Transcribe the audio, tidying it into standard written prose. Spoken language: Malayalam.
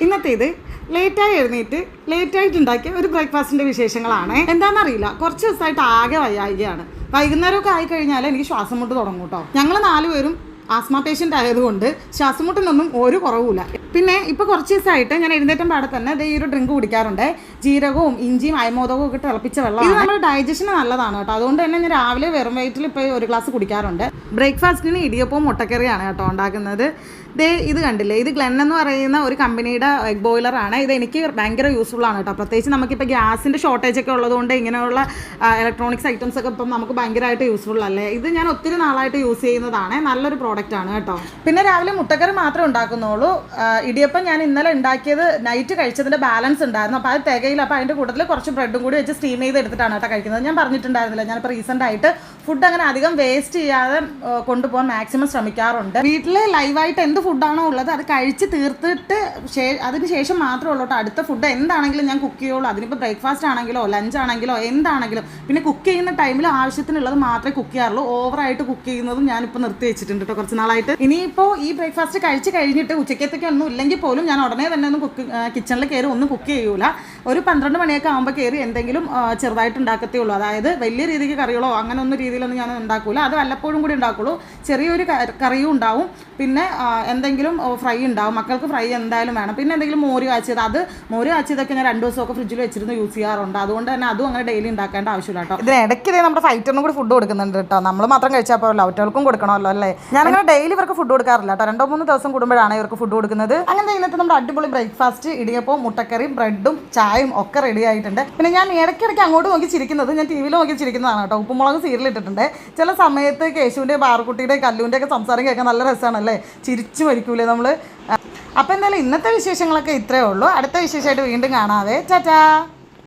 ഇന്നത്തേത് ലേറ്റായി എഴുന്നേറ്റ് ലേറ്റായിട്ട് ഉണ്ടാക്കിയ ഒരു ബ്രേക്ക്ഫാസ്റ്റിൻ്റെ വിശേഷങ്ങളാണ്. എന്താണെന്നറിയില്ല, കുറച്ച് ദിവസമായിട്ട് ആകെ വയ്യായികയാണ്. വൈകുന്നേരമൊക്കെ ആയിക്കഴിഞ്ഞാൽ എനിക്ക് ശ്വാസം മുട്ട് തുടങ്ങും കേട്ടോ. ഞങ്ങൾ 4 പേരും ആസ്മ പേഷ്യൻ്റ് ആയതുകൊണ്ട് ശ്വാസമുട്ടിനൊന്നും ഒരു കുറവുമില്ല. പിന്നെ ഇപ്പോൾ കുറച്ച് ദിവസമായിട്ട് ഞാൻ എഴുന്നേറ്റം പാടെ തന്നെ ഈ ഒരു ഡ്രിങ്ക് കുടിക്കാറുണ്ട്. ജീരകവും ഇഞ്ചിയും അയമോദകവും ഒക്കെ തിളപ്പിച്ച വെള്ളം. ഇത് നമ്മുടെ ഡൈജഷന് നല്ലതാണ് കേട്ടോ. അതുകൊണ്ട് തന്നെ ഞാൻ രാവിലെ വെറും വയറ്റിൽ ഇപ്പോൾ ഒരു ഗ്ലാസ് കുടിക്കാറുണ്ട്. ബ്രേക്ക്ഫാസ്റ്റിന് ഇടിയപ്പവും മുട്ടക്കറിയാണ് കേട്ടോ ഉണ്ടാക്കുന്നത്. ഇത് കണ്ടില്ലേ, ഇത് ഗ്ലെൻ എന്ന് പറയുന്ന ഒരു കമ്പനിയുടെ എഗ് ബോയിലറാണ്. ഇത് എനിക്ക് ഭയങ്കര യൂസ്ഫുൾ ആണ് കേട്ടോ. പ്രത്യേകിച്ച് നമുക്കിപ്പോൾ ഗ്യാസിൻ്റെ ഷോർട്ടേജ് ഒക്കെ ഉള്ളതുകൊണ്ട് ഇങ്ങനെയുള്ള ഇലക്ട്രോണിക്സ് ഐറ്റംസ് ഒക്കെ ഇപ്പം നമുക്ക് ഭയങ്കരമായിട്ട് യൂസ്ഫുൾ അല്ലേ. ഇത് ഞാൻ ഒത്തിരി നാളായിട്ട് യൂസ് ചെയ്യുന്നതാണ്. നല്ലൊരു പ്രോഡക്റ്റ് ആണ് കേട്ടോ. പിന്നെ രാവിലെ മുട്ടക്കറി മാത്രമേ ഉണ്ടാക്കുന്നുള്ളൂ. ഇടിയപ്പം ഞാൻ ഇന്നലെ ഉണ്ടാക്കിയത് നൈറ്റ് കഴിച്ചതിൻ്റെ ബാലൻസ് ഉണ്ടായിരുന്നു. അപ്പോൾ അത് തികയില്ല. അപ്പോൾ അതിൻ്റെ കൂട്ടത്തിൽ കുറച്ച് ബ്രെഡും കൂടി വെച്ച് സ്റ്റീം ചെയ്ത് എടുത്തിട്ടാണ് കേട്ടോ കഴിക്കുന്നത്. ഞാൻ പറഞ്ഞിട്ടുണ്ടായിരുന്നില്ല, ഞാനിപ്പോൾ റീസെൻ്റ് ആയിട്ട് ഫുഡ് അങ്ങനെ അധികം വേസ്റ്റ് ചെയ്യാതെ കൊണ്ടുപോകാൻ മാക്സിമം ശ്രമിക്കാറുണ്ട്. വീട്ടിൽ ലൈവായിട്ട് എന്ത് ഫുഡാണോ ഉള്ളത് അത് കഴിച്ച് തീർത്തിട്ട് അതിന് ശേഷം മാത്രമേ ഉള്ളൂ കേട്ടോ അടുത്ത ഫുഡ് എന്താണെങ്കിലും ഞാൻ കുക്ക് ചെയ്യുള്ളൂ. അതിനിപ്പോൾ ബ്രേക്ക്ഫാസ്റ്റ് ആണെങ്കിലോ ലഞ്ച് ആണെങ്കിലോ എന്താണെങ്കിലും. പിന്നെ കുക്ക് ചെയ്യുന്ന ടൈമിൽ ആവശ്യത്തിനുള്ളത് മാത്രമേ കുക്ക് ചെയ്യാറുള്ളൂ. ഓവറായിട്ട് കുക്ക് ചെയ്യുന്നതും ഞാനിപ്പോൾ നിർത്തി വെച്ചിട്ടുണ്ട് കേട്ടോ കുറച്ച് നാളായിട്ട്. ഇനിയിപ്പോൾ ഈ ബ്രേക്ക്ഫാസ്റ്റ് കഴിച്ച് കഴിഞ്ഞിട്ട് ഉച്ചക്കത്തേക്ക് ഒന്നും ഇല്ലെങ്കിൽ പോലും ഞാൻ ഉടനെ തന്നെ ഒന്നും കിച്ചണിൽ കയറി ഒന്നും കുക്ക് ചെയ്യൂല. ഒരു 12 മണിയൊക്കെ ആകുമ്പോൾ കയറി എന്തെങ്കിലും ചെറുതായിട്ട് ഉണ്ടാക്കത്തേ ഉള്ളൂ. അതായത് വലിയ രീതിക്ക് കറികളോ അങ്ങനെ ഒന്നും രീതിയിലൊന്നും ഞാൻ ഉണ്ടാക്കൂല. അത് വല്ലപ്പോഴും കൂടി ഉണ്ടാക്കുള്ളൂ. ചെറിയൊരു കറിയും ഉണ്ടാവും, പിന്നെ എന്തെങ്കിലും ഫ്രൈ ഉണ്ടാവും. മക്കൾക്ക് ഫ്രൈ എന്തായാലും വേണം. പിന്നെ എന്തെങ്കിലും മോര് കാച്ചിയത്, അത് മോര് കാച്ചിയതൊക്കെ ഞാൻ 2 ദിവസമൊക്കെ ഫ്രിഡ്ജിൽ വെച്ചിരുന്ന് യൂസ് ചെയ്യാറുണ്ട്. അതുകൊണ്ട് തന്നെ അതും അങ്ങനെ ഡെയിലി ഉണ്ടാക്കേണ്ട ആവശ്യമില്ല കേട്ടോ. ഇതിന് ഇടയ്ക്ക് നമ്മുടെ ഫൈറ്ററിനും കൂടി ഫുഡ് കൊടുക്കുന്നുണ്ട് കേട്ടോ. നമ്മൾ മാത്രം കഴിച്ചാൽ പോലല്ലോ, ഒറ്റകൾക്കും കൊടുക്കണമല്ലോ അല്ലേ. ഞാനങ്ങനെ ഡെയിലി ഇവർക്ക് ഫുഡ് കൊടുക്കാറില്ല കേട്ടോ. 2-3 ദിവസം കൂടുമ്പോഴാണ് ഇവർക്ക് ഫുഡ് കൊടുക്കുന്നത്. അങ്ങനെ ഇന്നത്തെ നമ്മുടെ അടിപൊളി ബ്രേക്ക്ഫാസ്റ്റ് ഇടിയപ്പവും മുട്ടക്കറിയും ബ്രെഡും ചായയും ഒക്കെ റെഡി ആയിട്ടുണ്ട്. പിന്നെ ഞാൻ ഇടയ്ക്കിടയ്ക്ക് അങ്ങോട്ട് നോക്കി ചിരിക്കുന്നത് ഞാൻ ടി വിയിൽ നോക്കി ചിരിക്കുന്നതാണ് കേട്ടോ. ഉപ്പുമുളക് സീരിയൽ ഇട്ടിട്ടുണ്ട്. ചില സമയത്ത് കേശുവിൻ്റെ ബാർക്കുട്ടിയുടെ കല്ലുവിൻ്റെ ഒക്കെ സംസാരം കേൾക്കാൻ നല്ല രസമാണല്ലേ, ചിരിച്ചു മരിക്കൂലേ നമ്മൾ. അപ്പോൾ എന്തായാലും ഇന്നത്തെ വിശേഷങ്ങളൊക്കെ ഇത്രയേ ഉള്ളൂ. അടുത്ത വിശേഷമായിട്ട് വീണ്ടും കാണാവേ. ടാറ്റാ.